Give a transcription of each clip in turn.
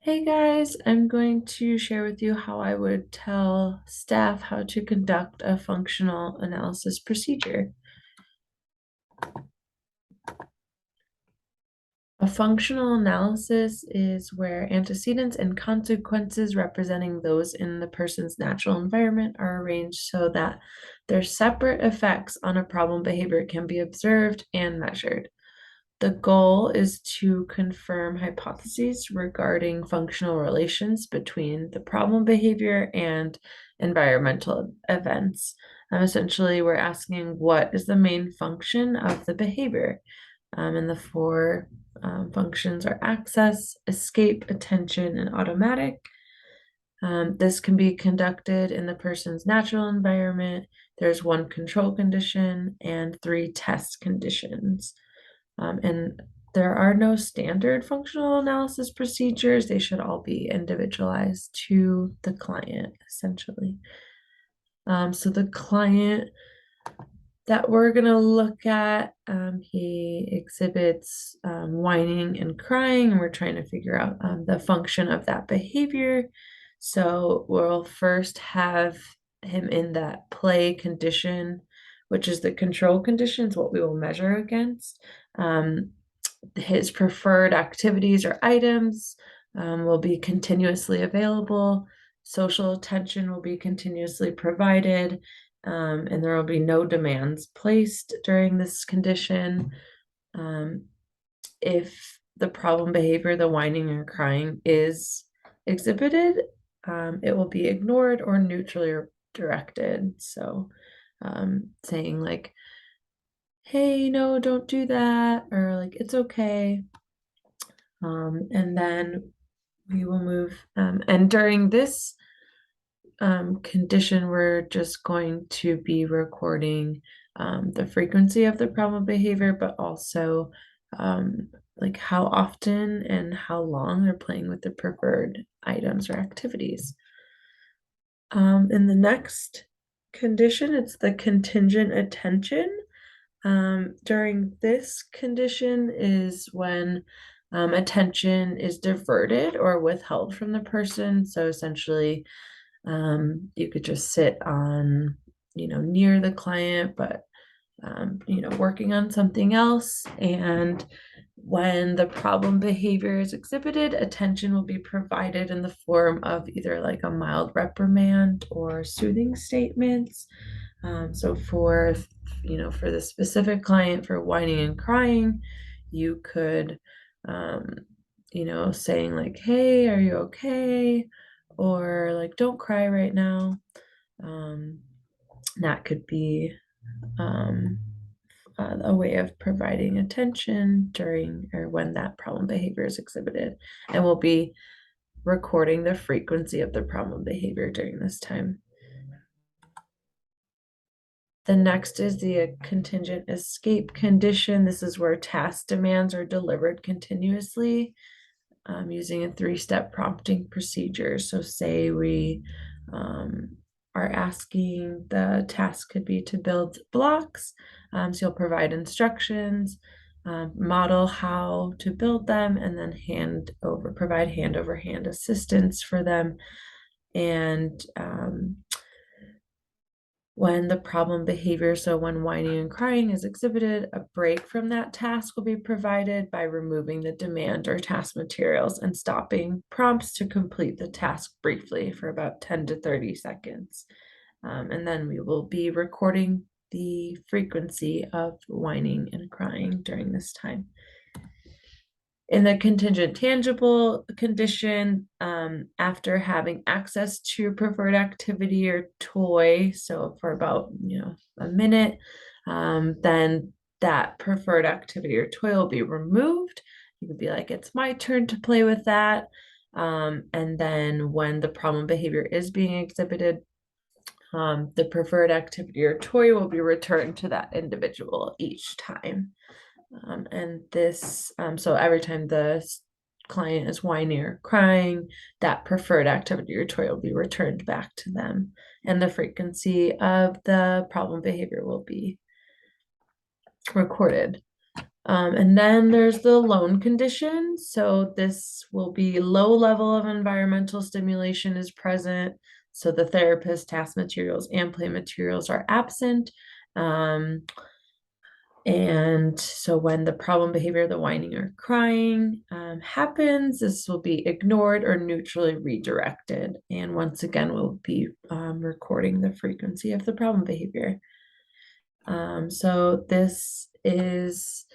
Hey guys, I'm going to share with you how I would tell staff how to conduct a functional analysis procedure. A functional analysis is where antecedents and consequences representing those in the person's natural environment are arranged so that their separate effects on a problem behavior can be observed and measured. The goal is to confirm hypotheses regarding functional relations between the problem behavior and environmental events. Essentially, we're asking what is the main function of the behavior. And the four functions are access, escape, attention, and automatic. This can be conducted in the person's natural environment. There's one control condition and three test conditions. And there are no standard functional analysis procedures. They should all be individualized to the client, essentially. So the client that we're going to look at, he exhibits whining and crying, and we're trying to figure out the function of that behavior. So we'll first have him in that play condition, which is the control conditions, what we will measure against. His preferred activities or items will be continuously available. Social attention will be continuously provided, and there will be no demands placed during this condition. If the problem behavior, the whining or crying, is exhibited, it will be ignored or neutrally directed. So, saying like, hey, no, don't do that, or like, it's okay. And then we will move, and during this condition, we're just going to be recording the frequency of the problem behavior, but also like how often and how long they're playing with the preferred items or activities. In the next condition, it's the contingent attention. During this condition is when attention is diverted or withheld from the person. So essentially, you could just sit on, near the client, but, working on something else. And when the problem behavior is exhibited, attention will be provided in the form of either like a mild reprimand or soothing statements. So for the specific client for whining and crying, you could, um, saying like, hey, are you okay? Or like, don't cry right now. Um, that could be um, a way of providing attention during or when that problem behavior is exhibited. And we'll be recording the frequency of the problem behavior during this time. The next is the contingent escape condition. This is where task demands are delivered continuously using a three-step prompting procedure. So say we are asking, the task could be to build blocks. So you'll provide instructions, model how to build them, and then provide hand over hand assistance for them. And when the problem behavior, so when whining and crying is exhibited, a break from that task will be provided by removing the demand or task materials and stopping prompts to complete the task briefly for about 10 to 30 seconds. And then we will be recording the frequency of whining and crying during this time. In the contingent tangible condition, after having access to preferred activity or toy, so for about a minute, then that preferred activity or toy will be removed. You could be like, it's my turn to play with that. And then when the problem behavior is being exhibited, the preferred activity or toy will be returned to that individual each time. And this, so every time the client is whining or crying, that preferred activity or toy will be returned back to them. And the frequency of the problem behavior will be recorded. And then there's the lone condition. So this will be low level of environmental stimulation is present. So the therapist task materials and play materials are absent. Um, and so when the problem behavior, the whining or crying happens, this will be ignored or neutrally redirected. And once again, we'll be recording the frequency of the problem behavior. So this is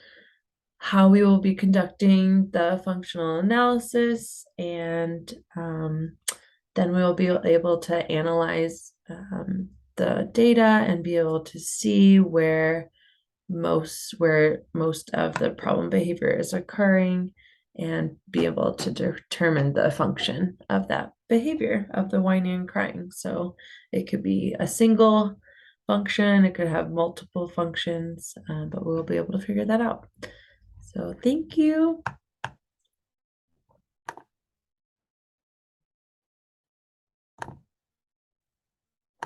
how we will be conducting the functional analysis, and then we will be able to analyze the data and be able to see where most of the problem behavior is occurring and be able to determine the function of that behavior of the whining and crying. So it could be a single function, it could have multiple functions, but we'll be able to figure that out. So thank you.